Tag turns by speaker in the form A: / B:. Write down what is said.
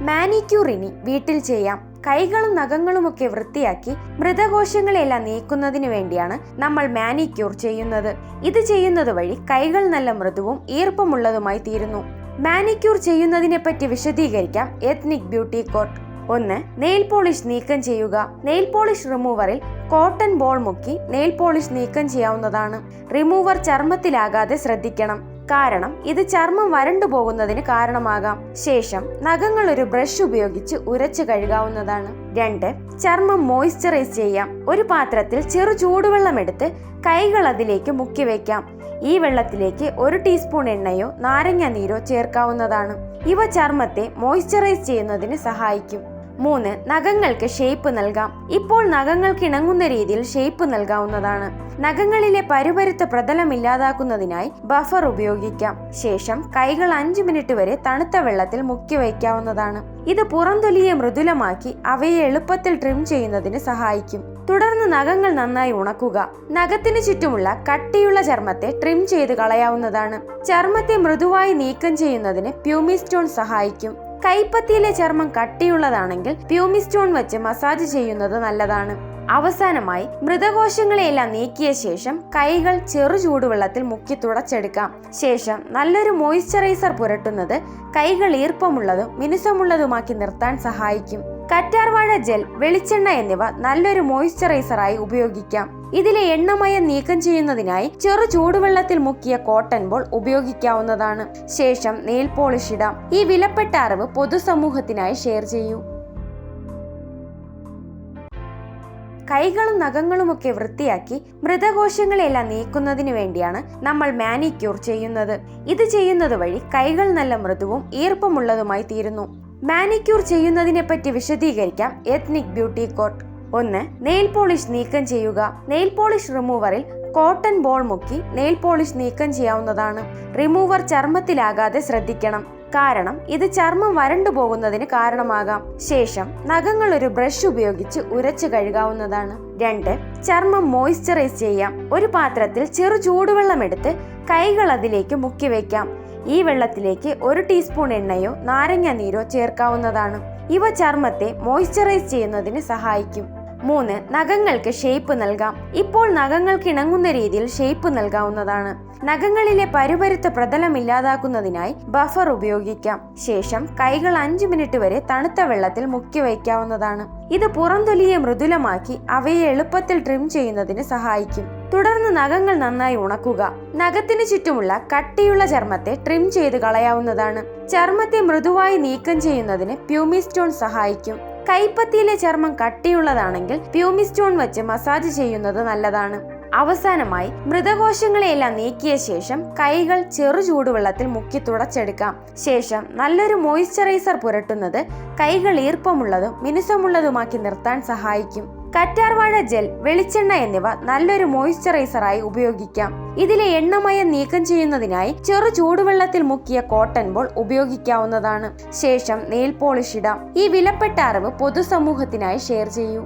A: Manicure ഇനി വീട്ടിൽ ചെയ്യാം. കൈകളും നഖങ്ങളുമൊക്കെ വൃത്തിയാക്കി മൃതകോശങ്ങളെല്ലാം നീക്കുന്നതിന് വേണ്ടിയാണ് നമ്മൾ മാനിക്യൂർ ചെയ്യുന്നത്. ഇത് ചെയ്യുന്നത് വഴി കൈകൾ നല്ല മൃദുവും ഈർപ്പമുള്ളതുമായി തീരുന്നു. മാനിക്യൂർ ചെയ്യുന്നതിനെ പറ്റി വിശദീകരിക്കാം. Ethnic beauty coat. 1. Nail polish നീക്കം ചെയ്യുക. നെയിൽ പോളിഷ് റിമൂവറിൽ കോട്ടൺ ബോൾ മുക്കി നെയിൽ പോളിഷ് നീക്കം ചെയ്യാവുന്നതാണ്. റിമൂവർ ചർമ്മത്തിലാകാതെ ശ്രദ്ധിക്കണം, കാരണം ഇത് ചർമ്മം വരണ്ടു പോകുന്നതിന് കാരണമാകാം. ശേഷം നഖങ്ങൾ ഒരു ബ്രഷ് ഉപയോഗിച്ച് ഉരച്ച് കഴുകാവുന്നതാണ്. 2. ചർമ്മം മോയ്സ്ചറൈസ് ചെയ്യാം. ഒരു പാത്രത്തിൽ ചെറു ചൂടുവെള്ളം എടുത്ത് കൈകൾ അതിലേക്ക് മുക്കി വയ്ക്കാം. ഈ വെള്ളത്തിലേക്ക് 1 ടീസ്പൂൺ എണ്ണയോ നാരങ്ങ നീരോ ചേർക്കാവുന്നതാണ്. ഇവ ചർമ്മത്തെ മോയ്സ്ചറൈസ് ചെയ്യുന്നതിന് സഹായിക്കും. 3. നഖങ്ങൾക്ക് ഷേപ്പ് നൽകാം. ഇപ്പോൾ നഖങ്ങൾക്ക് ഇണങ്ങുന്ന രീതിയിൽ ഷേപ്പ് നൽകാവുന്നതാണ്. നഖങ്ങളിലെ പരുപരുത്ത പ്രതലം ഇല്ലാതാക്കുന്നതിനായി ബഫർ ഉപയോഗിക്കാം. ശേഷം കൈകൾ 5 മിനിറ്റ് വരെ തണുത്ത വെള്ളത്തിൽ മുക്കി വയ്ക്കാവുന്നതാണ്. ഇത് പുറംതൊലിയെ മൃദുലമാക്കി അവയെ എളുപ്പത്തിൽ ട്രിം ചെയ്യുന്നതിന് സഹായിക്കും. തുടർന്ന് നഖങ്ങൾ നന്നായി ഉണക്കുക. നഖത്തിന് ചുറ്റുമുള്ള കട്ടിയുള്ള ചർമ്മത്തെ ട്രിം ചെയ്ത് കളയാവുന്നതാണ്. ചർമ്മത്തെ മൃദുവായി നീക്കം ചെയ്യുന്നതിന് പ്യൂമി സ്റ്റോൺ സഹായിക്കും. കൈപ്പത്തിയിലെ ചർമ്മം കട്ടിയുള്ളതാണെങ്കിൽ പ്യൂമി സ്റ്റോൺ വെച്ച് മസാജ് ചെയ്യുന്നത് നല്ലതാണ്. അവസാനമായി മൃതകോശങ്ങളെയെല്ലാം നീക്കിയ ശേഷം കൈകൾ ചെറു ചൂടുവെള്ളത്തിൽ മുക്കി തുടച്ചെടുക്കാം. ശേഷം നല്ലൊരു മോയ്സ്ചറൈസർ പുരട്ടുന്നത് കൈകൾ ഈർപ്പമുള്ളതും മിനുസമുള്ളതുമാക്കി നിർത്താൻ സഹായിക്കും. കറ്റാർവാഴ ജെൽ, വെളിച്ചെണ്ണ എന്നിവ നല്ലൊരു മോയ്സ്ചറൈസറായി ഉപയോഗിക്കാം. ഇതിലെ എണ്ണമയം നീക്കം ചെയ്യുന്നതിനായി ചെറു ചൂടുവെള്ളത്തിൽ മുക്കിയ കോട്ടൺ ബോൾ ഉപയോഗിക്കാവുന്നതാണ്. ശേഷം നെയിൽ പോളിഷ് ഇടാം. ഈ വിലപ്പെട്ട അറിവ് പൊതുസമൂഹത്തിനായി ഷെയർ ചെയ്യൂ. കൈകളും നഖങ്ങളുമൊക്കെ വൃത്തിയാക്കി മൃതകോശങ്ങളെല്ലാം നീക്കുന്നതിന് വേണ്ടിയാണ് നമ്മൾ മാനിക്യൂർ ചെയ്യുന്നത്. ഇത് ചെയ്യുന്നത് വഴി കൈകൾ നല്ല മൃദുവും ഈർപ്പമുള്ളതുമായി തീരുന്നു. മാനിക്യൂർ ചെയ്യുന്നതിനെ പറ്റി വിശദീകരിക്കാം. Ethnic beauty coat. 1. Nail polish നീക്കം ചെയ്യുക. നെയിൽ പോളിഷ് റിമൂവറിൽ കോട്ടൺ ബോൾ മുക്കി നെയിൽ പോളിഷ് നീക്കം ചെയ്യാവുന്നതാണ്. റിമൂവർ ചർമ്മത്തിലാകാതെ ശ്രദ്ധിക്കണം, കാരണം ഇത് ചർമ്മം വരണ്ടു പോകുന്നതിന് കാരണമാകാം. ശേഷം നഖങ്ങൾ ഒരു ബ്രഷ് ഉപയോഗിച്ച് ഉരച്ച് കഴുകാവുന്നതാണ്. 2. ചർമ്മം മോയ്സ്ചറൈസ് ചെയ്യാം. ഒരു പാത്രത്തിൽ ചെറു ചൂടുവെള്ളം എടുത്ത് കൈകൾ അതിലേക്ക് മുക്കി വയ്ക്കാം. ഈ വെള്ളത്തിലേക്ക് 1 ടീസ്പൂൺ എണ്ണയോ നാരങ്ങ നീരോ ചേർക്കാവുന്നതാണ്. ഇവ ചർമ്മത്തെ മോയ്സ്ചറൈസ് ചെയ്യുന്നതിന് സഹായിക്കും. 3. നഖങ്ങൾക്ക് ഷേപ്പ് നൽകാം. ഇപ്പോൾ നഖങ്ങൾക്ക് ഇണങ്ങുന്ന രീതിയിൽ ഷേപ്പ് നൽകാവുന്നതാണ്. നഖങ്ങളിലെ പരുപരുത്ത പ്രതലം ഇല്ലാതാക്കുന്നതിനായി ബഫർ ഉപയോഗിക്കാം. ശേഷം കൈകൾ 5 മിനിറ്റ് വരെ തണുത്ത വെള്ളത്തിൽ മുക്കി വയ്ക്കാവുന്നതാണ്. ഇത് പുറംതൊലിയെ മൃദുലമാക്കി അവയെ എളുപ്പത്തിൽ ട്രിം ചെയ്യുന്നതിന് സഹായിക്കും. തുടർന്ന് നഖങ്ങൾ നന്നായി ഉണക്കുക. നഖത്തിന് ചുറ്റുമുള്ള കട്ടിയുള്ള ചർമ്മത്തെ ട്രിം ചെയ്ത് കളയാവുന്നതാണ്. ചർമ്മത്തെ മൃദുവായി നീക്കം ചെയ്യുന്നതിന് പ്യൂമി സ്റ്റോൺ സഹായിക്കും. കൈപ്പത്തിയിലെ ചർമ്മം കട്ടിയുള്ളതാണെങ്കിൽ പ്യൂമി സ്റ്റോൺ വെച്ച് മസാജ് ചെയ്യുന്നത് നല്ലതാണ്. അവസാനമായി മൃതകോശങ്ങളെയെല്ലാം നീക്കിയ ശേഷം കൈകൾ ചെറു ചൂടുവെള്ളത്തിൽ മുക്കി തുടച്ചെടുക്കാം. ശേഷം നല്ലൊരു മോയ്സ്ചറൈസർ പുരട്ടുന്നത് കൈകൾ ഈർപ്പമുള്ളതും മിനുസമുള്ളതുമാക്കി നിർത്താൻ സഹായിക്കും. കറ്റാർവാഴ ജെൽ, വെളിച്ചെണ്ണ എന്നിവ നല്ലൊരു മോയ്സ്ചറൈസറായി ഉപയോഗിക്കാം. ഇതിലെ എണ്ണമയം നീക്കം ചെയ്യുന്നതിനായി ചെറു ചൂടുവെള്ളത്തിൽ മുക്കിയ കോട്ടൺ ബോൾ ഉപയോഗിക്കാവുന്നതാണ്. ശേഷം നെയിൽ പോളിഷ് ഇടാം. ഈ വിലപ്പെട്ട അറിവ് പൊതുസമൂഹത്തിനായി ഷെയർ ചെയ്യൂ.